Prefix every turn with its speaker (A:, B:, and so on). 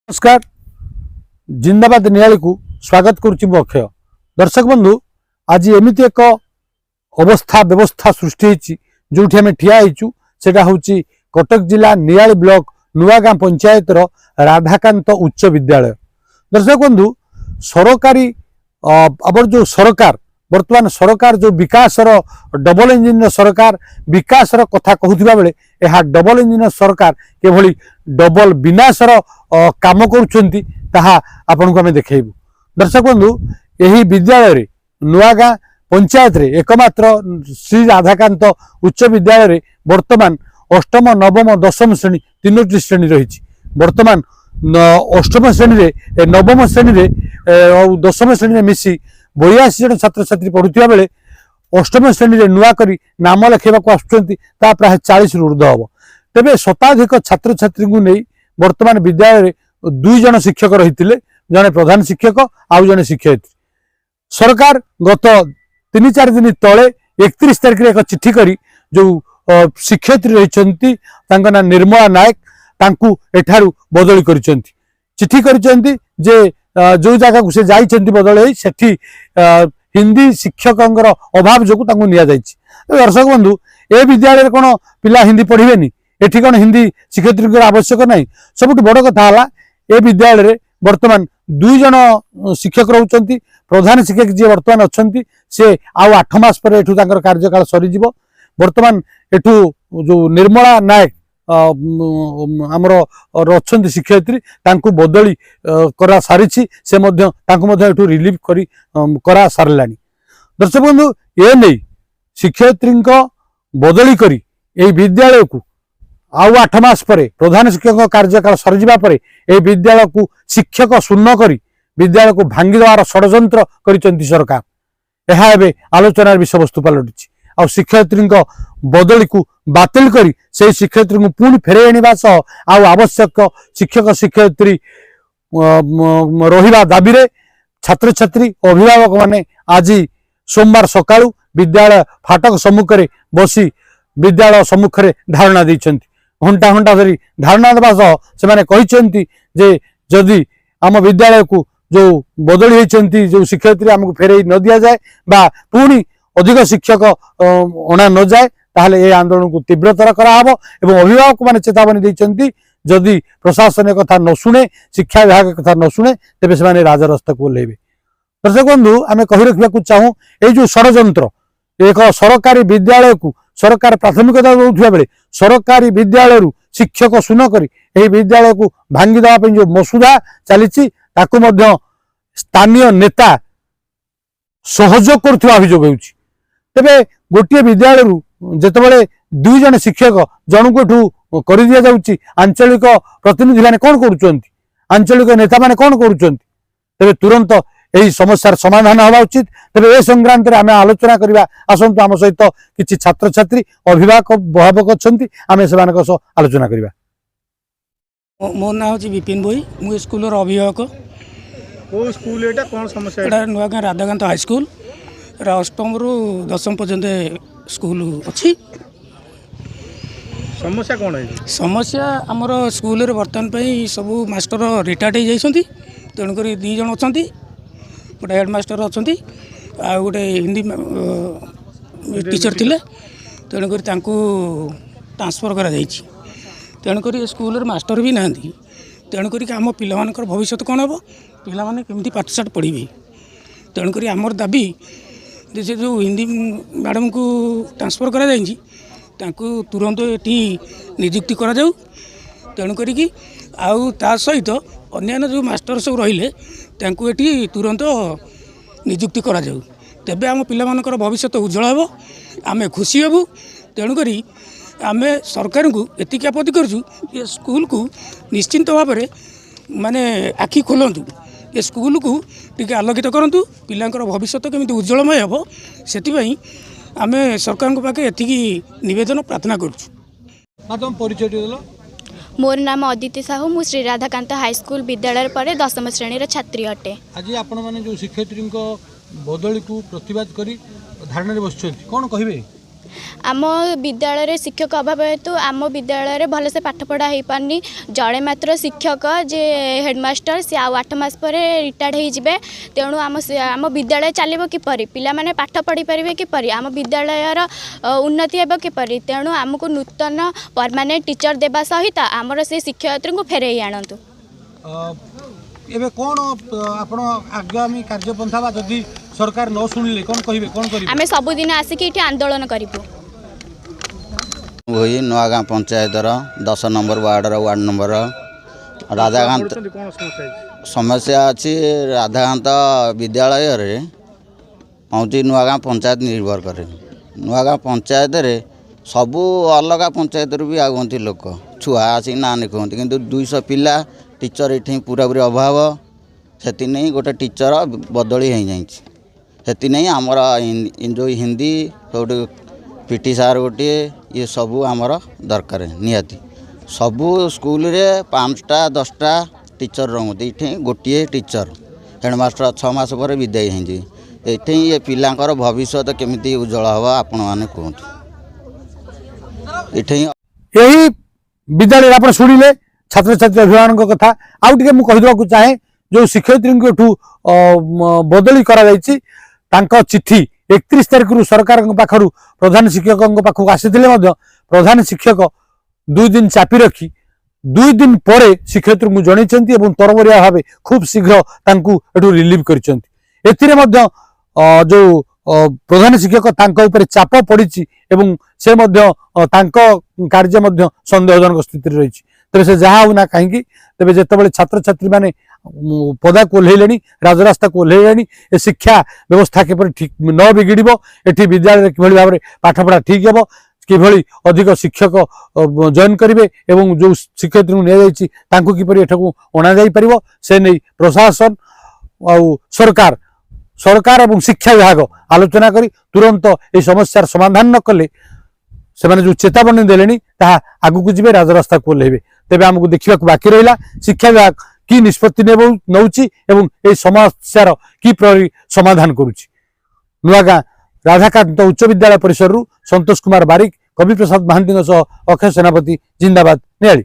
A: नमस्कार जिंदाबाद नियाली को स्वागत करुच्ची अक्षय दर्शक बंधु आज एमती एक अवस्था व्यवस्था सृष्टि जो आम ठिया सेटा हूँ कटक जिला नियाली ब्लॉक नुआगाँ पंचायत राधाकांत उच्च विद्यालय। दर्शक बंधु सरकारी आबर जो सरकार वर्तमान सरकार जो विकास डबल इंजिन सरकार विकास कथा कहूथिबा बेले यह डबल इंजिन सरकार केभली डबल विनाशर काम करुछंती ताहा आपन को हमें देखेबू। दर्शक बंधु यही विद्यालय रे नुआगाँ पंचायत रे एकमात्र श्री राधाकांत उच्च विद्यालय रे वर्तमान अष्टम नवम दशम श्रेणी तीनोटी श्रेणी रही। वर्तमान अष्टम श्रेणी रे नवम श्रेणी रे दशम श्रेणी रे मिसी 82 जन छात्र छात्री पढ़ुवा बेले अष्टम श्रेणी रे नुआ करी नाम लिखेबाक आसुचंती ता प्राय 40 रु ऊर्ध्व हम। तेबे शताधिक छात्र छात्री को नहीं वर्तमान विद्यालय रे 2 जन शिक्षक रही जने प्रधान शिक्षक आउ जने शिक्षयित्री। सरकार गत 3-4 दिन तले 31 तारिख रे एक चिट्ठी करी जो शिक्षयित्री रही ना निर्मला नायक तांकू एठारू बदली करिसेंती। चिट्ठी करिसेंती जे जो जगह को से जाइछंती बदल सेठी हिंदी शिक्षकंगर अभाव जो निया जाइछि। दर्शक बंधु ए विद्यालय कौन पिला हिंदी पढ़िबेनी एठी कौन हिंदी शिक्षयित्री आवश्यक नहीं। सबुठ बड़ कथा हला ए विद्यालय रे वर्तमान 2 जन शिक्षक रहउचंती। प्रधान शिक्षक जे वर्तमान अछंती से आउ 8 मास पर एठू तांकर कार्यकाल सरी जिवो। वर्तमान एठू जो निर्मला नायक आमर अच्छी शिक्षयित्री तांकू बदली करा सारी से एठू रिलीव करी करा सारलानी। दर्शक बंधु ए नहीं शिक्षयित्री बदली करी ए विद्यालय को आउ 8 मास पर प्रधान शिक्षक कार्यकाल सरीजा पर ए विद्यालय को शिक्षक शून्य करी विद्यालय को भांगी देवार षड्यंत्र करिसेंती सरकार। यह एवं आलोचनार विषय वस्तु पलटि आ शिक्षयित्री बदली को बातिल करी से शिक्षयित्री को पुणी फेरे आने आवश्यक शिक्षक शिक्षयित्री रहिबा दाबी रे छात्र छात्री अभिभावक माने आज सोमवार सकाळू विद्यालय फाटक सम्मुख में बसी विद्यालय सम्मुख में धारणा देइछंती। घंटा घंटा धरी धारणा देवा सह से कहते जे जदि आम विद्यालय को जो बदली होती जो शिक्षयित्री आमको फेरे न दि जाए बा पुणी अधिक शिक्षक अणा न जाए ताहले ए आंदोलन को तीव्रतर कराहब एवं अभिभावक माने चेतावनी देइछंती जदि प्रशासन कथा न शुणे शिक्षा विभाग कथा न शुणे तेबे से राजरास्ता को ओह्लैबे। दर्शक बंधु आम कही रखा चाहूँ ये जो षड्यंत्र एक सरकारी विद्यालय को सरकार प्राथमिकता दौथुवा बेले सरकारी विद्यालय शिक्षक शून्य करी यही विद्यालय को भांगी देवाई जो मसुदा चली स्थानीय नेता सहयोग करुवा अभियोग होउछि। तेबे गोटे विद्यालय जितेबाला 2 जन शिक्षक जन को कर दि जाउछि आंचलिक प्रतिनिधि माने कौन करुचंती आंचलिक नेता माने कौन करुचंती। तेबे तुरंत यही समस्यार समाधान हवा उचित। तेबे ए संक्रांत आम आलोचना करबा आसंतु आम सहित किछि छात्र छात्री अभिभावक अच्छंती आम से आलोचना करबा।
B: मो ना हूँ विपिन भोई मु स्कूल अभिभावक।
C: को स्कूल एटा कोन समस्या
B: एटा नुआगाँ राधाकांत हाई स्कूल अष्टम रु दशम पर्यंत स्कूल अच्छी।
C: समस्या कौन है?
B: समस्या आमर स्कूल रे वर्तमान पे सब मास्टर रिटायर्ड हो जाइछंती तेणुक 2 जन अच्छा गोटे हेडमास्टर अच्छा आ गोटे हिंदी टीचर थिले तेणुक ट्रांसफर करा जाइछि। तेणुक स्कूल मास्टर भी ना तेणुक आम पिलामानकर भविष्य कौन हम पिला माने केमती पाठशाठ पढ़ी। तेणुक आमर दाबी से जो हिंदी मैडम को ट्रांसफर करा जाइछि तांको तुरंत एटी नियुक्ति करा जाऊ। तेणुक आउ ता सहित अन्य जो मास्टर सब रहिले तांको एटी तुरंत नियुक्ति करा जाऊ। तेबे आम पिलामानकर भविष्य उज्जवल हेबो आमे खुशी हेबू। तेणुक आमे सरकार को एतिक आपत्ति करछु ये स्कूल को निश्चिंत भाव में माने आखि खोलंतु ये स्कूल को टिके आलोकित करंतु पिलांकर भविष्य केमिति उज्जवलमय हेबो सेति आमे सरकार को पाके एतिकी निवेदन प्रार्थना करछु।
A: तुम परिचय देलो।
D: मोर नाम अदिति साहू मु श्री राधाकांत हाई स्कूल विद्यालय पर 10म श्रेणी छात्री अटे।
A: आज आपण माने जो शिक्षयित्री बदली को प्रतिवाद करी धारणा रे बसछंती कोन कहिबे?
D: आम विद्यालय शिक्षक अभाव हेतु आम विद्यालय भलसे पाठ पढ़ा हो पारनी जड़े मात्र शिक्षक जे हेडमास्टर सी आ 8 मास पर रिटायर्ड हो तेणु आम विद्यालय चलो किपर पिला माने पाठ पढ़ी पारे किपर आम विद्यालयर उन्नति हे किपर तेणु आमको नूतन परमानेंट टीचर देवा सहित आमर से शिक्षयित्री को फेरई आणतु
A: एबे कोन आपण आगामी कार्यपंथा बा जदि सरकार न सुनिले कोन कहिबे कोन करिबे
D: आमे सबुदिन आसिक इठी आंदोलन करिबु
E: वही Nuagaon panchayat 10 number ward number Radhakant
C: कौन समस्या है?
E: समस्या अच्छी राधाकांत विद्यालय रे हूँ नुआगाँ पंचायत निर्भर करे नुआगाँ पंचायत रे सबू अलग पंचायत भी आगुंती लोक छुआ आसिक ना लिखुंती किंतु 200 पिला टीचर ये पूरा पूरी अभाव से नहीं गोटे टीचर बदली हो जाती नहीं आमर जो हिंदी सब पीटी सार गोटे ये सबू आमर दरकार निहाती सबू स्कूल रे 5टा 10टा टीचर रुँगी ये गोटे टीचर हेडमास्टर 6 मास पर विदाई होती ये पिलांकर भविष्य केमिति उज्जवल हम आपण मैंने कहतु
A: यही विद्यालय आप शुणिले छात्र छात्री अभिभावक कथा आउ टे मुझे चाहे जो शिक्षयित्री बदली करा चिठी 31 तारिख रु सरकार पाखु प्रधान शिक्षक पाखक आसी प्रधान शिक्षक 2 दिन चापी रखी 2 दिन पर शिक्षयित्री को जनई तरबरिया भाव खूब शीघ्र रिलीव कर जो प्रधान शिक्षक चाप पड़ी से कार्य संदेहजनक स्थित रही तेरे से जहाँ हो ना कहीं तेज जिते छात्र छात्री मैंने पदा को ओह्लैले राजरास्ता को ओह्लैले शिक्षा व्यवस्था किपर ठीक न बिगिड़ एटी विद्यालय कि भाव में पाठपढ़ा ठीक हे कि अधिक शिक्षक जॉइन करेंगे जो शिक्षयित्री को किपर एठाकू अणा जापर से नहीं प्रशासन और सरकार और शिक्षा विभाग आलोचना करी तुरंत ये समस्यार समाधान न कले से जो चेतावनी देले आगू को जी राजरास्ता को ओह्लैबे तेज आमको देखा बाकी रहा शिक्षा विभाग कि निष्पत्ति नौची समस्यार कि समाधान करुच्ची नुआगाँ राधाकांत उच्च विद्यालय परिसर संतोष कुमार बारिक कवि प्रसाद महांती अक्षय सेनापति जिंदाबाद नियाली।